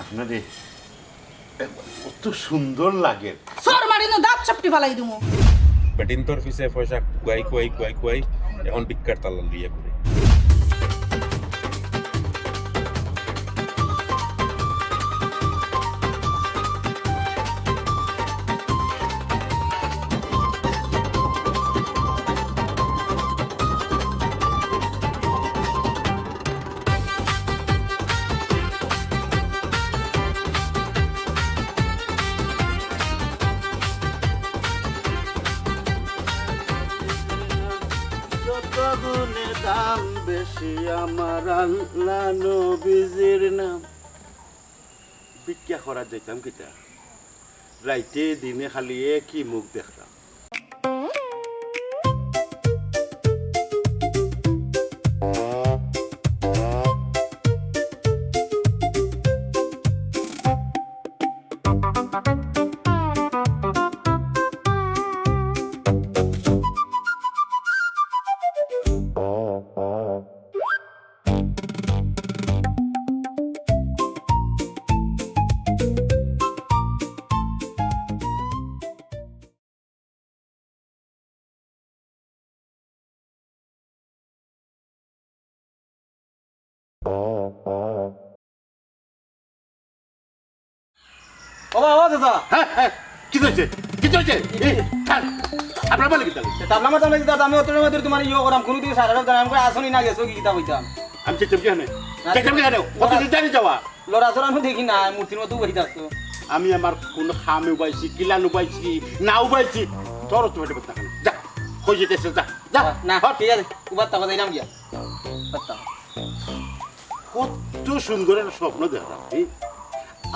আপনারে কত সুন্দর লাগে। সর মারি না দাঁত চাপটি ফালাই দিমু। বেটিন তোর পিছে পয়সা কুয়াই এখন বিক্কার তালা লিয়ে করে যত গুণে দাম বেশি আমার আল্লাহ নবীজির নাম। ভিক্ষা করা যেতাম কিতা, রাইতে দিনে খালি একই মুখ দেখতাম। বাবা ও দাদা কি হয়েছে কি হয়েছে? আপনার বলে কিতা তাবলা মাতাম না দাদা আমি অতটা মধ্যে তোমার ইয়ে করাম কোনো দিন সারা রাত আমি করে আসনি না গেছো কি কিতা হইতাম আমি চেষ্টা কেন কত জানি যাওয়া লড়া চড়া আমি দেখি না মূর্তির মতো বহি থাকতো আমি আমার কোন খাম উবাইছি কিলান উবাইছি না উবাইছি তোর তো বেটে বেটা যা কই যেতেছে যা যা না ঠিক আছে উবার টাকা যাইলাম গিয়া বাত্তা কত সুন্দর একটা স্বপ্ন দেখলাম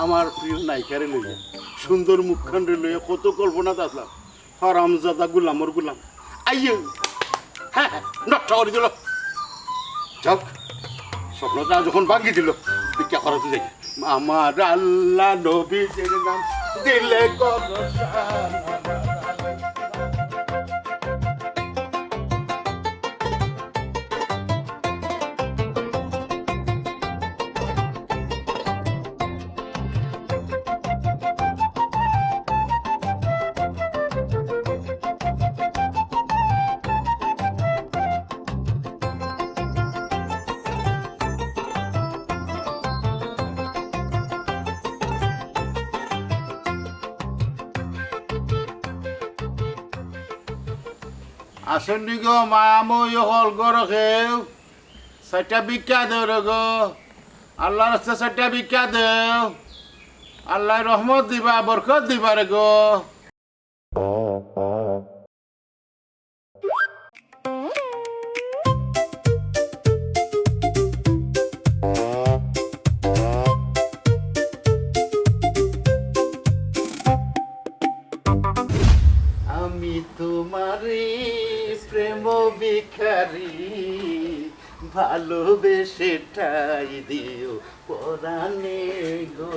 আমার প্রিয় নায়িকারে লইয়া সুন্দর মুখখানরে লইয়া কত কল্পনা আসলাম হারামজাদা গুলামর গুলাম আইয়ে হ্যাঁ নষ্ট করে দিল। যাক স্বপ্নটা যখন ভাঙি দিল ভিক্ষা করা তো যাই আমার আল্লাহ নবীজির নাম দিলে কবরস্থান। আসেননি গো মায়াময় হল গো খেউ চারটা ভিক্ষা দেও রে গো আল্লাহ রাস্তা চারটা ভিক্ষা দেও আল্লাহ রহমত দিবা বরকত দিবা রে গো। আমি তোমারে প্রেম ভিখারি ভালোবেসে ঠাই দিও পরাণে গো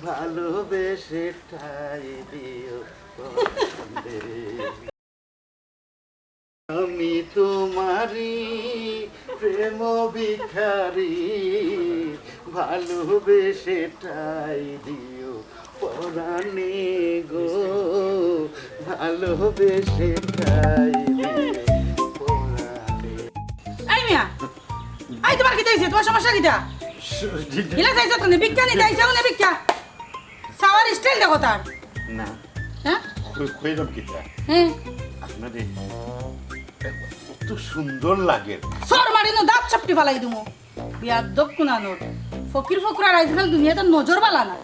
ভালোবেসে ঠাই দিও পরাণে। আমি তোমারি প্রেম ভিখারি ভালোবেসে ঠাই দিও পরাণে গো ভালোবেসে ঠাই দিও পরাণে। এই মিয়া আই তোমার কি দেইছে তোমার সমস্যা কিটা ইলা যাইছো তুমি ভিক্ষা নি দেইছো না ভিক্ষা সাওয়ার স্টাইল দেখো তার না হ্যাঁ কইলাম কিটা হ্যাঁ আপনাদের কত সুন্দর লাগে। সর মারি না দাঁত চাপটি ফালাই দিমু বিয়াদব কুনানোর ফকির ফকরা আজকাল দুনিয়াতে নজর বালা না।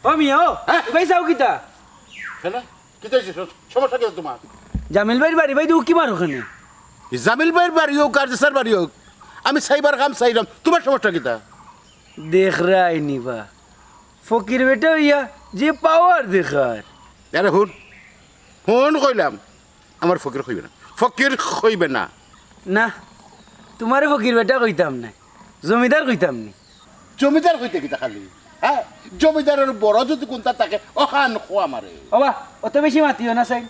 ও মিয়া ও ভাই যাও কিতা কেন কি চাইছিস সমস্যা কি তোমার জামিল ভাইয়ের বাড়ি ভাই উকি মার ওখানে জামিল ভাইয়ের বাড়ি হোক আর স্যার বাড়ি হোক আমি সাইবার কাম চাইলাম তোমার সমস্যা কিতা দেখ রাই নিবা ফকির বেটা হইয়া যে পাওয়ার দেখার আরে হুন হুন কইলাম আমার ফকির কইবে না ফকির কইবে না না তোমারে ফকির বেটা কইতাম না জমিদার কইতাম নি জমিদার কইতে কিতা খালি হ্যাঁ জমিদারের বড় যদি কোনটা থাকে অখান খোয়া মারে বাবা অত বেশি মাতিও না সাইড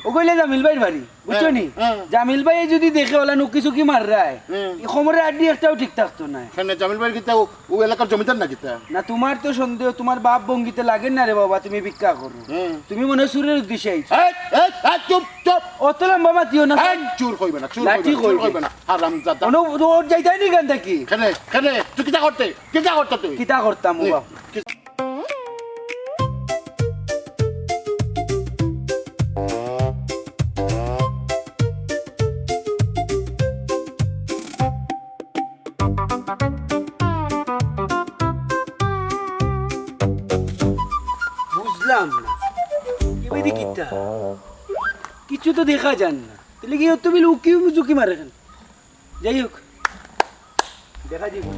ও কইলে জামিল ভাইয়ের বাড়ি বুঝছো নি হ্যাঁ। জামিল ভাই যদি দেখে ওলা নুকি চুকি মার রায় হুম। এই খমরের আড্ডি একটাও ঠিক থাকতো না এখানে জামিল ভাইয়ের কিতা ও এলাকার জমিদার না কিতা না তোমার তো সন্দেহ তোমার বাপ ভঙ্গিতে লাগে না রে বাবা তুমি ভিক্ষা করো হুম। তুমি মনে হয় সুরের উদ্দেশ্যে আইছো এই, এই, এই, চুপ চুপ অত লম্বা মাতিও না এই, চুর কইবে না চুর লাঠি কইবে কইবে। না হারাম জাদা কোনো ওর যাইতাই নি গান থাকি এখানে তুই কিতা করতে তুই কিতা করতাম ও বাপ বুঝলাম না এবার কিতা কিছু তো দেখা যান না তাহলে কি তুমি উকি ঝুঁকি মারে কেন যাই হোক দেখা যাইব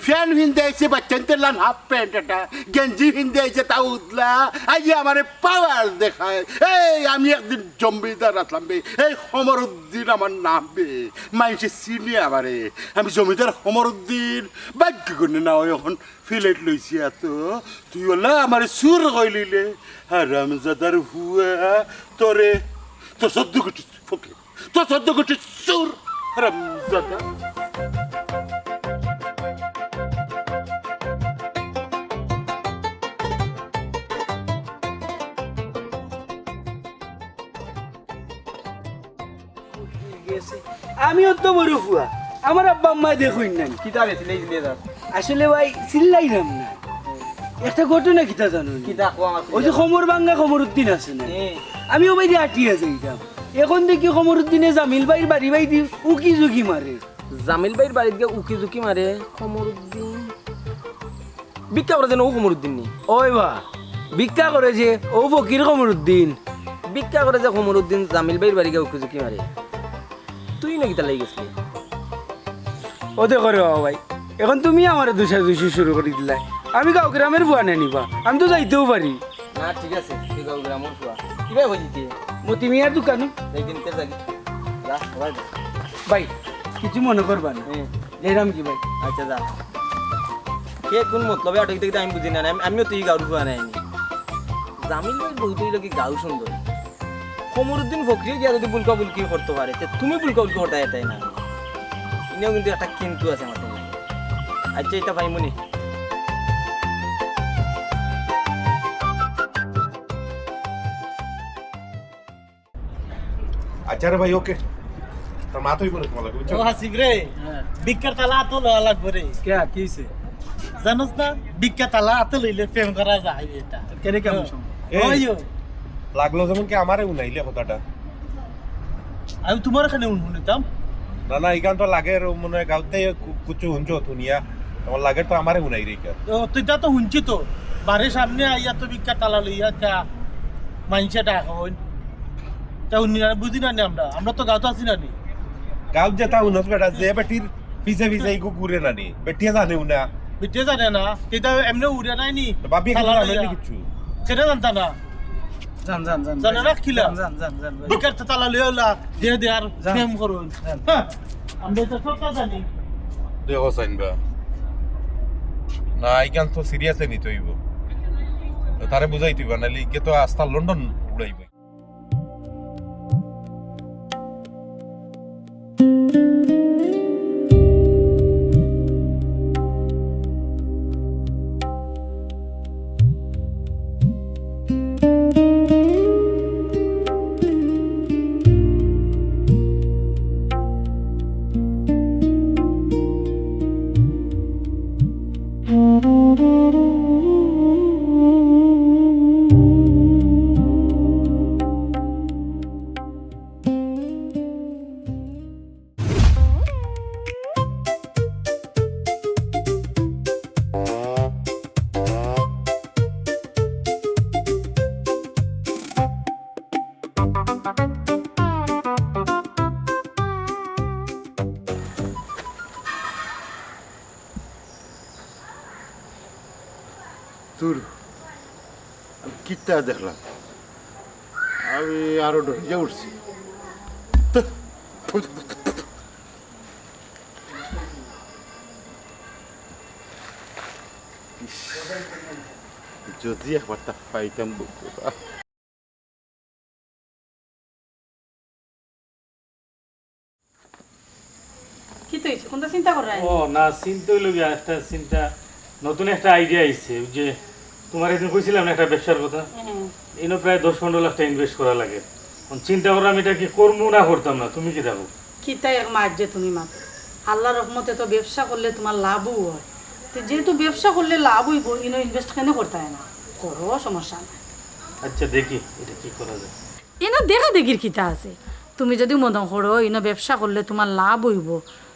ফ্যান হিন্দে আইছে বাচ্চাতে লান হাফ প্যান্ট এটা গেঞ্জি হিন্দে আইছে তা উদলা আজ আমারে পাওয়ার দেখায় এই আমি একদিন জমিদার আসলাম বে এই সমরউদ্দিন আমার নাম বে মাইসে চিনি আমারে আমি জমিদার সমরউদ্দিন ভাগ্য করে না ওই এখন ফিলেট লইছি এত তুই ওলা আমারে সুর কইলিলে হারামজাদার হুয়া তোরে তো সদ্য কোটি ফকির তো সদ্য কোটি সুর হারামজাদা আমিও তো বড় ফুয়া আমার আব্বা আম্মা দেখুন নাই কিতা বেছিলে দিলে দাও আসলে ভাই চিল্লাইলাম না একটা ঘটনা কিতা জানো নি? কিতা কোয়া মাছ ওই যে খমর বাঙ্গা খমরউদ্দিন আছে না এ আমিও ভাই দিয়ে আটিয়া যাইতাম এখন দেখি খমরউদ্দিনে জামিল ভাইয়ের বাড়ি ভাই দি উকি ঝুঁকি মারে জামিল ভাইয়ের বাড়িতে গিয়ে উকি ঝুঁকি মারে কমরুদ্দিন ভিক্ষা করে দেন ও কমরুদ্দিন নি ওই বা ভিক্ষা করে যে ও ফকির খমরউদ্দিন ভিক্ষা করে যে কমরুদ্দিন জামিল ভাইয়ের বাড়ি গিয়ে উকি ঝুঁকি মারে তুই নাকি তা লাগি গেছিলি ওতে করে বাবা ভাই এখন তুমি আমার দুষি শুরু করে দিলাই আমি গাঁও গ্রামের বুয়া না নিবা আমি তো যাইতেও পারি না ঠিক আছে তুই গাও গ্রামর ফুয়া কিভাবে হয়েছি মতি মিয়ার দোকানে একদিন তে যাবি যা সবাই যা। ভাই কিছু মনে করবা না যাইরাম কি ভাই আচ্ছা যা কে কোন মতলবে আটক দেখতে আমি বুঝি না আমিও তুই গাউর ফুয়া নাই জামিল ভাই বহুত লোকে গাও সুন্দর কমরুদ্দিন ফকরি গিয়া যদি বুলকা বুলকি করতে পারে তে তুমি বুলকা বুলকি করতে এটাই না ইনেও কিন্তু একটা কিন্তু আছে আমার সঙ্গে। আচ্ছা এটা ভাই মনি আচ্ছা রে ভাই ওকে তোর মা তুই বলে তোমার বুঝছো ও হাসিব রে বিক্কার তালা আতো লওয়া লাগবে রে কে কি হইছে জানোস না বিক্কার তালা আতো লইলে প্রেম করা যায় এটা কেনে কেমন এই। ওইও লাগলো যেমন কি আমারে উনাইলে কথাটা আমি তোমার এখানে শুনিতাম না না ইকান তো লাগে মনে হয় গাঁতে কুচু হুঞ্চো ধুনিয়া তোমার লাগে তো আমারে উনাই রে ইকান তো তুইটা তো শুনছি তো বাড়ির সামনে আইয়া তো বিক্কার তালা লইয়া তা মাইনসে ডাকা হইন তা শুনি না বুঝি না নি আমরা তো গাঁতো আছি না নি গাঁত যেটা উনস বেটা যে বেটির পিছে পিছে ইকু ঘুরে না নি বেটিয়া জানে উনা বিটে জানে না তেটা এমনি উড়ে নাই নি বাপি তালা খালা লইয়া। আমি কিছু সেটা জানতা না জান জান জান জানে না খিলা জান জান জান বিক্কার তালা লইয়া ওলা দিয়ে দে আর প্রেম করুন হ্যাঁ আমরা তো সব জানি দেখো সাইনবা না ইকান তো সিরিয়াসলি নিতে হইব তারে বুঝাইতে হইব নালি কে তো আস্তা লন্ডন উড়াইব দূর কিতা দেখলাম আমি আরো ডরে উঠছি যদি একবার তা পাইতাম বন্ধুরা। কি তো হয়েছে কোনটা চিন্তা করা ও না চিন্তা হইল গিয়া একটা চিন্তা নতুন একটা আইডিয়া আইছে যে তোমার একদিন কইছিলাম না একটা ব্যবসার কথা এনে প্রায় 10-15 লাখ টাকা ইনভেস্ট করা লাগে এখন চিন্তা করলাম এটা কি করবো না করতাম না তুমি কি দেখো কি তাই মার যে তুমি মা আল্লাহর রহমতে তো ব্যবসা করলে তোমার লাভও হয় তো যেহেতু ব্যবসা করলে লাভ হইব ইনো ইনভেস্ট কেন করতে হয় না করো সমস্যা নাই আচ্ছা দেখি এটা কি করা যায় ইনো দেখা দেখির কিতা আছে তুমি যদি মনে করো ইনো ব্যবসা করলে তোমার লাভ হইব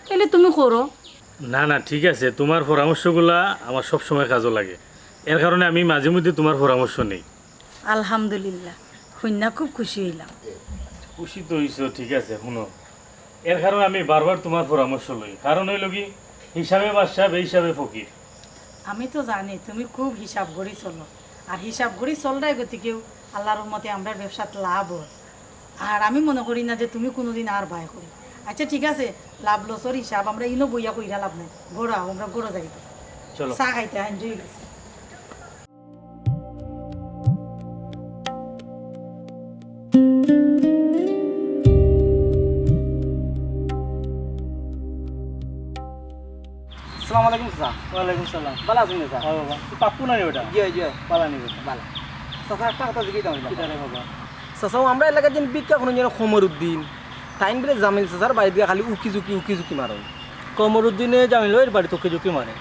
তাহলে তুমি করো না না ঠিক আছে তোমার পরামর্শগুলা আমার সব সময় কাজে লাগে এর কারণে আমি মাঝে মধ্যে তোমার পরামর্শ নেই আলহামদুলিল্লাহ শুননা খুব খুশি হইলাম খুশি তো হইছো ঠিক আছে শুনো এর কারণে আমি বারবার তোমার পরামর্শ লই কারণ হইল কি হিসাবে বাদশাহ হিসাবে ফকির আমি তো জানি তুমি খুব হিসাব করি চলো আর হিসাব করি চলরাই গতিকেও আল্লাহর রহমতে আমরা ব্যবসাত লাভ হয় আর আমি মনে করি না যে তুমি কোনোদিন আর ভয় করি আচ্ছা ঠিক আছে লাভ লসর হিসাব আমরা ইনো বইয়া কইরা লাভ নাই গোড়া আমরা গোড়া যাইতে চলো চা খাইতে এনজয় গেছি আসসালামু আলাইকুম স্যার। ওয়ালাইকুম সালাম ভালো আছেন স্যার? হ্যাঁ বাবা পাপ্পু না ওটা জি জি পালা নিবে ভালো। স্যার একটা কথা জিজ্ঞেস করলাম। কিটারে বাবা চাচাও আমরা এলাকার যেন বিজ্ঞা কোনো যেন খমরুদ্দিন টাইম বলে জামিল চাচার বাড়ি দিয়ে খালি উকি ঝুঁকি মারো কমরুদ্দিনে জামিল এর বাড়ি তোকে ঝুঁকি মারে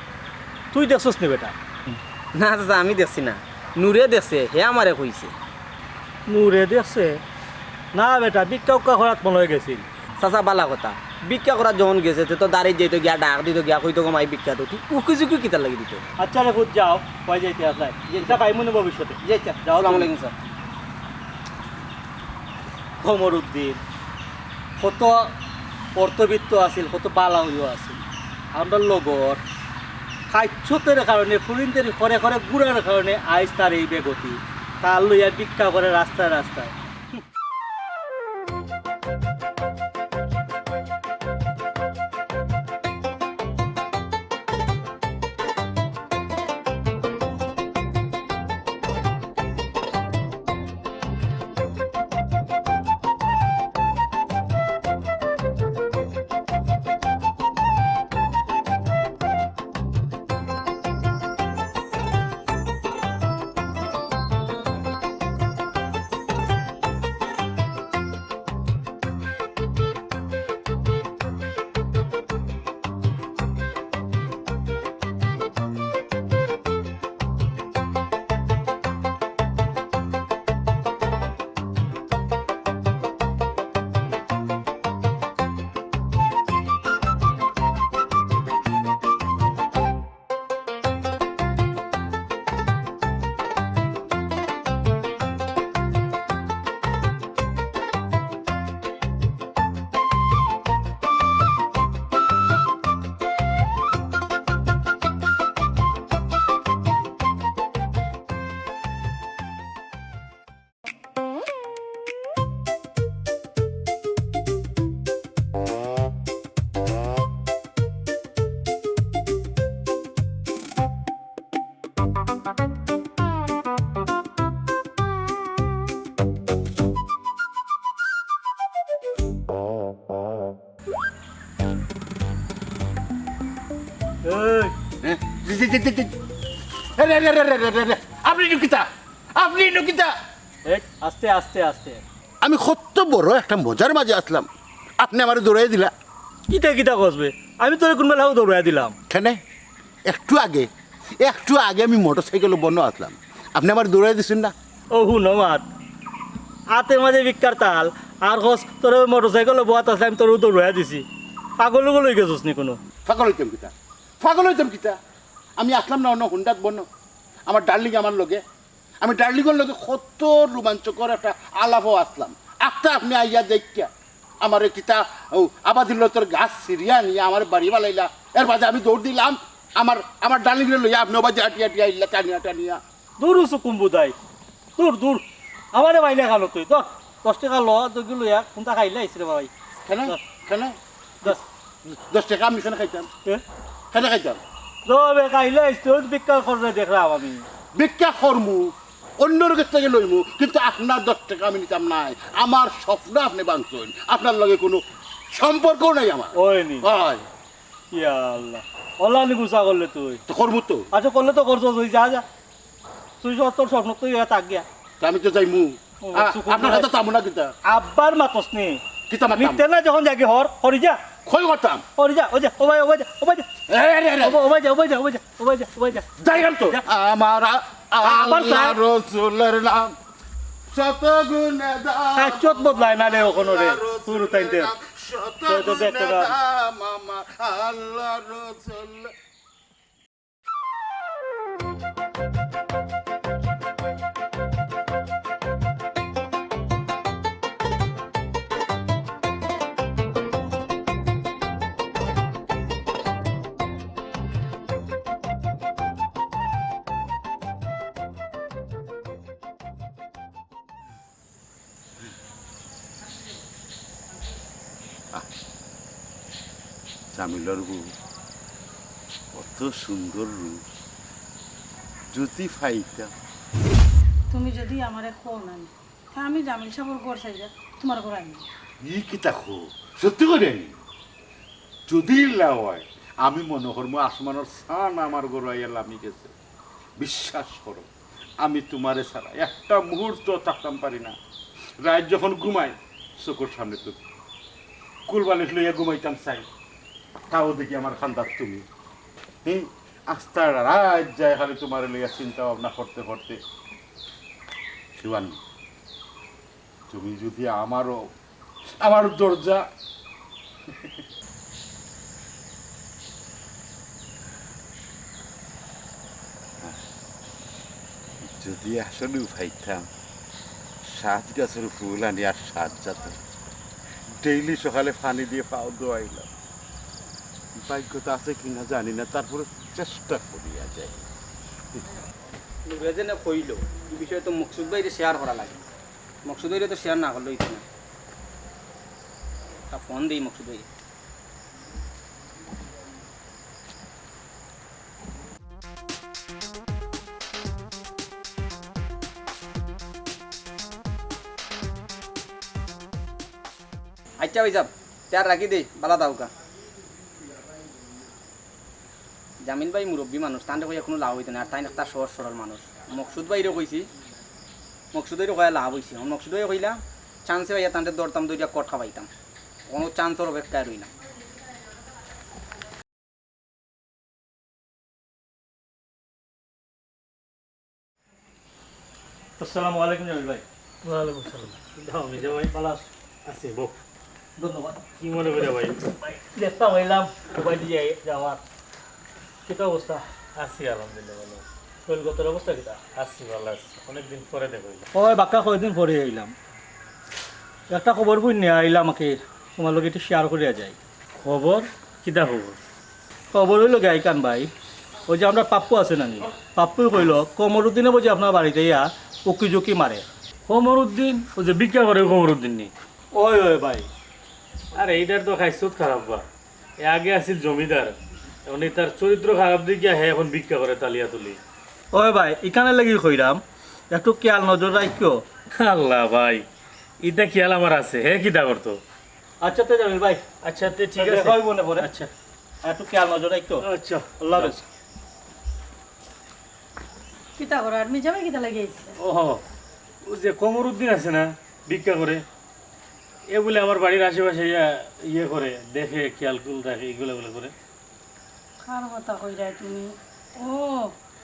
তুই দেখছস নি বেটা না চাচা আমি দেখছি না, নূরে দেখছে, হে আমারে কইছে। নূরে দেখছে না বেটা বিজ্ঞা উক্কা খরাত মনে হয়ে গেছিল চাচা বালা কথা, ভিক্ষা করার যখন গেছে তো দাঁড়িয়ে যেত গিয়া ডাক দিত গিয়া কইতো মাই ভিক্ষা তো ঠিক উকি ঝুঁকি কিতা লাগি দিত। আচ্ছা রে খুদ যাও কয় যাইতে আসলাই যেটা পাইমু না ভবিষ্যতে জি আচ্ছা, আসসালামু আলাইকুম স্যার। কমরুদ্দিন কত অর্থবিত্ত আছিল কত বালা হইও আছিল আমরা লগর খাদ্যতের কারণে ফুরিনদের ঘরে ঘরে গুড়ার কারণে আইস তার এই বেগতি তার লইয়া ভিক্ষা করে রাস্তায় রাস্তায় আপনি নকিতা, আপনি নকিতা। আস্তে আস্তে আস্তে আমি কত বড় একটা মজার মাঝে আসলাম, আপনি আমার দৌড়াই দিলা। কিতা কিতা কসবে আমি তোর কোন বেলাও দৌড়াই দিলাম কেন? একটু আগে আমি মোটর সাইকেল বন্ধ আসলাম, আপনি আমার দৌড়াই দিচ্ছেন না। ও হুনমাত হাতে মাঝে ভিক্ষার তাল আর হস তোর মোটর সাইকেল বোয়াত আসলে আমি তোর দৌড়াই দিছি পাগল লই গেছিস নি কোনো পাগল হইতাম কিতা আমি আসলাম না অন্য হুন্ডাত বন্য আমার ডার্লিং আমার লগে, আমি ডার্লিংয়ের লগে কত রোমাঞ্চকর একটা আলাপও আসলাম। একটা আপনি আইয়া দেখিয়া আমার কিতা আবাদিল্লতর গাছ সিরিয়া নিয়ে আমার বাড়ি বালাইলা, এর বাদে আমি দৌড় দিলাম আমার ডার্লিংয়ের লইয়া আপনি বাজে হাটিয়া আইলা টানিয়া দূর চুকুম বুদাই দূর দূর আমারে মাইলে খালো তুই 10 টাকা ল তুই লইয়া কোনটা খাইলে আইছিল ভাই কেন কেন 10 টাকা আমি কেন খাইতাম কেন খাইতাম তবে খাইলে আইছিল বিক্কা করে দেখলাম আমি ভিক্ষা করমু অন্যর কাছ থেকে লইমু কিন্তু আপনার 10 টাকা আমি নিতাম নাই আমার স্বপ্ন আপনি ভাঙছেন আপনার লগে কোনো সম্পর্ক নাই আমার ওই নি হয় ইয়া আল্লাহ অলানি গুসা করলে তুই তো করমু তো আচ্ছা করলে তো করছো তুই যা যা তুই তোর স্বপ্ন তুই তাক গিয়া তা আমি তো যাইমু ও, আপনার কথা তামু না কিতা আব্বার মাতস নে কিতা মাতাম মিথ্যে না যখন জাগি হরি যা কই করতাম হরি যা ও যা ও ভাই ও ভাই ও ভাই ও ভাই যা ও ভাই যা ও ভাই যা ও ভাই যা ও ভাই যা যাইগাম তো আমার আবার আল্লাহ স্যার। রাসূলের নাম শত গুণে দাম কাচ্চত বদলাই না রে ওখানে রে পুরো তাইতে শত তো দেখ তো গুণে দাম। দাম আমার আল্লাহ রাসূল জামিলার বউ কত সুন্দর রূপ যদি ফাইতাম তুমি যদি আমারে খো না তা আমি জামিল সাহেবের ঘর চাইজা তোমার ঘর আনি ই কি তাকো সত্যি করে নি যদি লাও হয় আমি মনে করবো আসমানের সান আমার গড়াইয়া লামি গেছে বিশ্বাস করো আমি তোমারে ছাড়া একটা মুহূর্ত থাকতাম পারি না রাত যখন ঘুমাই চোখের সামনে তো কুলবালিশ লইয়া ঘুমাইতাম চাই তাও দেখি আমার খান্দার তুমি আস্তা রাত যায় খালি তোমার লইয়া চিন্তা ভাবনা করতে করতে শিবানী তুমি যদি আমার দরজা যদি আসলে উঠাইতাম 7 গাছের ফুল আনি আর 7 জাতের ডেইলি সকালে পানি দিয়ে পাও দোয়াইলাম ভাগ্যতা আছে কিনা জানি না তারপরে চেষ্টা করিয়া যায় নুরে যেন কইল এই বিষয়ে তো মকসুদ ভাইরে শেয়ার করা লাগে মকসুদ ভাইরে তো শেয়ার না করলেই তো না তা ফোন দিই মকসুদ ভাই আচ্ছা ভাই যাব তার রাখি দে বালা দাওকা জামিল ভাই মুরব্বী মানুষ তান্ডে কইয়া কোনো লাভ হইতে না আর তাই একটা সহজ সরল মানুষ মকসুদ ভাইরে কইছি মকসুদ ভাইরে কয়া লাভ হইছে মকসুদ ভাই কইলা চান্সে ভাইয়া তান্ডে দরতাম দুইটা কট খাবাইতাম কোনো চান্সের অপেক্ষায় রই না আসসালামু আলাইকুম জামিল ভাই ওয়ালাইকুম আসসালাম দাও মিজা ভাই পালাস আছে বউ ধন্যবাদ কি মনে করে ভাই দেখতে হইলাম মোবাইল দিয়ে যাওয়ার কিতা অবস্থা আছি আলহামদুলিল্লাহ ভালো আছি। শৈলগতের অবস্থা কিতা আছি ভালো আছি অনেকদিন পরে দেখো ওই বাক্কা কয়দিন পরে আইলাম একটা খবর বই নিয়ে আইলাম আমাকে তোমার লগে একটু শেয়ার করিয়া যাই খবর কিতা খবর খবর হইল গাইকান ভাই ওই যে আমরা পাপ্পু আছে নানি পাপ্পুই কইল কমরুদ্দিনে বুঝি আপনার বাড়িতে ইয়া উকি ঝুঁকি মারে কমরউদ্দিন ও যে ভিক্ষা করে কমরউদ্দিন নি ওই ওই ভাই আরে এইটার তো খাইছত খারাপ বা এ আগে আছিল জমিদার এখন এই তার চরিত্র খারাপ দিকে হে এখন ভিক্ষা করে তালিয়া তুলি ওই ভাই এখানে লাগি কইরাম একটু খেয়াল নজর রাখিও আল্লাহ ভাই এটা খেয়াল আমার আছে হে কিতা করতো আচ্ছা তো জামিল ভাই আচ্ছা তে ঠিক আছে দেখা হইব না পরে আচ্ছা একটু খেয়াল নজর রাখিও আচ্ছা আল্লাহ হাফেজ কিতা করো আর মিজামে কিতা লাগিয়েছিল ওহ ও যে কমরউদ্দিন আছে না ভিক্ষা করে এ বলে আমার বাড়ির আশেপাশে ইয়ে করে দেখে খেয়াল কুল রাখে এগুলো করে কার কথা কইরা তুমি ও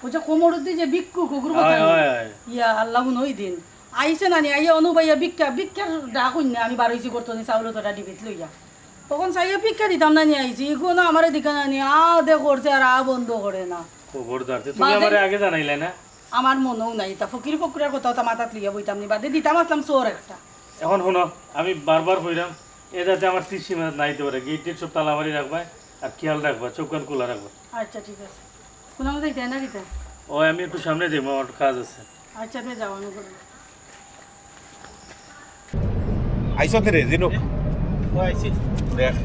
বুঝা কোমরুদ্দি যে বিক্কু কুকুর কথা হয় হয় হয় ইয়া আল্লাহ নই দিন আইছে নানি আইয়া অনুবাইয়া ভিক্ষার ডাকুন না আমি বারইছি করতো নি চাউল তোরা ডিবিত লইয়া তখন চাইয়া ভিক্ষা দিতাম নানি আইছি ইগো না আমারে দিকা নানি দে করছে আর বন্ধ করে না খবরদার তুমি বাদে- আমার আগে জানাইলে না আমার মনেও নাই তা ফকির ফকুরের কথা তা মাথাত লিয়া বইতাম নি বাদে দিতাম আসলাম চোর একটা এখন শুনো আমি বারবার কইরাম এ যাতে আমার তীর নাই দিতে পারে গেট সব তালা মারি রাখবা আর খেয়াল রাখবা চোখ কান খোলা রাখবা আচ্ছা ঠিক আছে কোনো মতো যাইতে না দিতে ও আমি একটু সামনে যাবো, আমার কাজ আছে। আচ্ছা তে যাও আমি করে আইসো রে জিনু ও আইছি। দেখ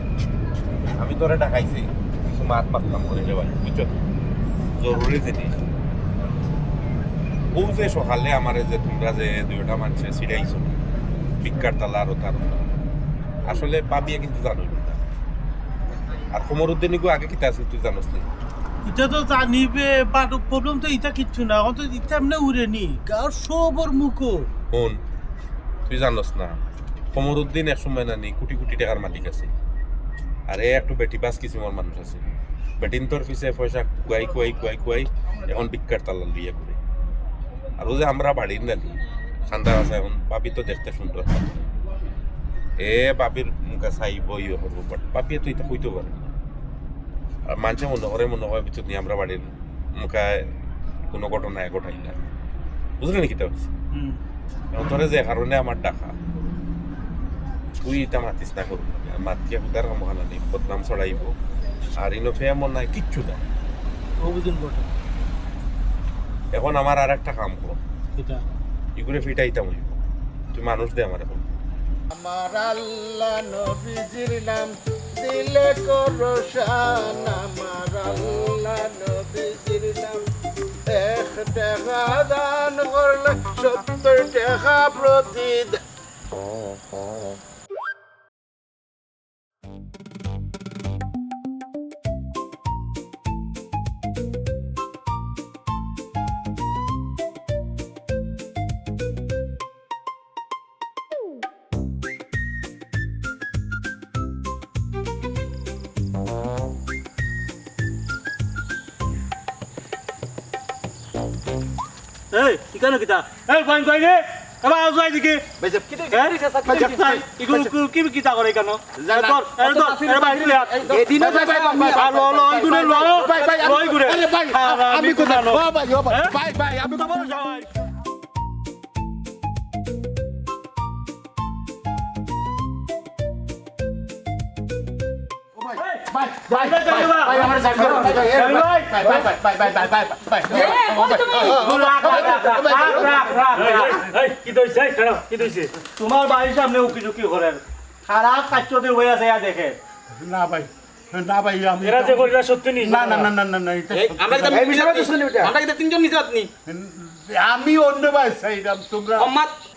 আমি তোরে ডাকাইছি কিছু মাত মাতলাম করে রে ভাই বুঝছো জরুরি জিনিস ও যে সকালে আমার যে তোমরা যে দুইটা মানুষে ছিড়াইছো ভিক্ষার তালা আর তার আসলে পাবিয়ে কিন্তু জানোই না আর কোমরউদ্দিনকে আগে কিতা আছে তুই জানোস না এটা তো জানিবে বাট প্রবলেম তো এটা কিচ্ছু না এখন তো এটা এমনি উড়ে নি গাঁর সবর মুখো শোন তুই জানোস না কোমরউদ্দিন এক সময় নানি কোটি কোটি টাকার মালিক আছে আর এ একটু বেটি বাস কিসিমর মানুষ আছে বেটিন তোর পিছে পয়সা কুয়াই এখন ভিক্ষার তালা লিয়ে করে আর ও যে আমরা বাড়ির নানি খান্দার আছে এখন পাবি তো দেখতে সুন্দর এ বাবির মুখে চাইব ইয়ে করবো বাট পাবিয়ে তো এটা কইতে পারে আর মানুষে মনে হয় বিচুত নিয়ে আমরা বাড়ির মুখে কোনো ঘটনা ঘটাই না বুঝলি নাকি তা তোরে যে কারণে আমার ডাকা তুই এটা মাতিস না করবো মাতিয়ে উদার মহানা নেই বদনাম ছড়াইব আর ইনোফে এমন নাই কিচ্ছু নাই অবুদিন বটে এখন আমার আর একটা কাম কর এটা ইগুলো ফিটাইতাম হইব তুই মানুষ দে আমার এখন আমার আল্লাহ নবীজির নাম দিলে করশান আমার আল্লাহ নবীজির নাম এক টাকা দান করলে 70 টাকা প্রতিদান এই ইকানো কিতা এই ফাইন কই রে এবার আজ যাই দিকে ইগুলো কি কিতা করে কেন তোর এর বাইরে এদিনও যাই ভাই লো লো ইগুলো লো লই গুরে আমি তো জানো ভাই আমি তো বড় যাই তোমার বাড়ির সামনে উকি ঝুঁকি করেন খারাপ কাচ্চতে হয়ে আছে দেখে না ভাই আমি এরা যে করিলা সত্যি নি না এটা আমরা কিন্তু তিনজন নিচে আপনি আমি অন্য ভাই চাইলাম তোমরা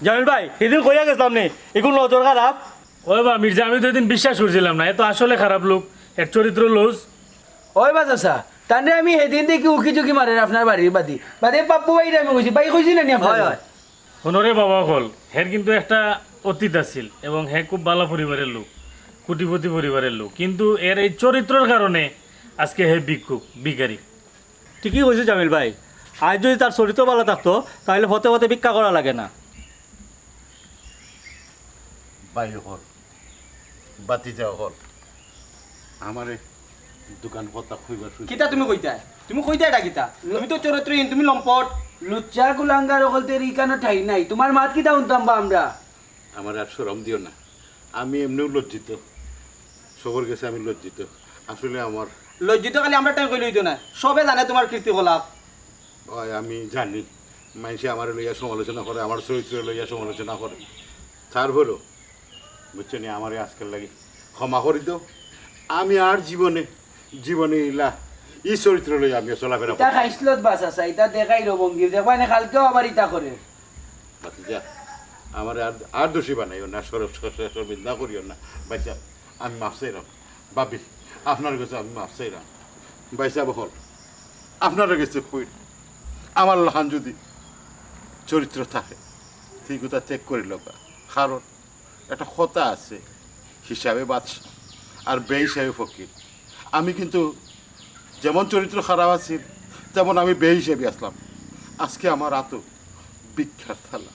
জামিল ভাই সেদিন কইয়া গেছিলাম নি এগুলো নজর খারাপ ওই বা মির্জা আমি তো এদিন বিশ্বাস করছিলাম না এ তো আসলে খারাপ লোক এর চরিত্র লুজ ওই বাজাসা তাহলে আমি সেদিন দেখি উকি চুকি মারে আপনার বাড়ির বাদি বাদে পাপ্পু বাইরে আমি কইছি বাই কইছি না নি আপনার হোনরে বাবা হল হের কিন্তু একটা অতীত আছিল এবং হে খুব ভালো পরিবারের লোক কোটিপতি পরিবারের লোক কিন্তু এর এই চরিত্রের কারণে আজকে হে ভিক্ষুক ভিখারি ঠিকই কইছে জামিল ভাই আজ যদি তার চরিত্র ভালো থাকতো তাহলে হতে হতে ভিক্ষা করা লাগে না ভাই হল বাতি যাও হল আমারে দোকান পত্তা খুইবার কিতা তুমি কইতা এটা কিতা তুমি তো চরিত্রহীন তুমি লম্পট লুচ্চা কুলাঙ্গার হলতে ইকানো ঠাই নাই তোমার মাত কিটা উনতাম বা আমরা আমার আর শরম দিও না আমি এমনিও লজ্জিত সবর গেছে আমি লজ্জিত আসলে আমার লজ্জিত খালি আমরা টাইম কইলে হইতো না সবে জানে তোমার কীর্তিকলাপ ওই আমি জানি মানুষে আমার লইয়া সমালোচনা করে আমার চরিত্র লইয়া সমালোচনা করে তারপরেও বুঝছো নি আমার আজকাল লাগে ক্ষমা করে দাও আমি আর জীবনে ইলা ই চরিত্র লইয়া আমি চলাফেরা ইটা খাইছিলত বাসাসা ইটা দেখাই রবঙ্গি দেখবা না কালকেও আবার ইটা করে যা আমার আর দোষী বানাইও না সরবিন্দা করিও না বাইসা আমি মাফ চাইলাম ভাবি আপনার কাছে আমি মাফ চাইলাম বাইসা বহল আপনার কাছে কই আমার লাহান যদি চরিত্র থাকে ঠিক ওটা চেক করে লোকা কারণ একটা কথা আছে হিসাবে বাদশা আর বে হিসাবে ফকির আমি কিন্তু যেমন চরিত্র খারাপ আছে তেমন আমি বে হিসেবে আসলাম আজকে আমার আতো ভিক্ষার থালা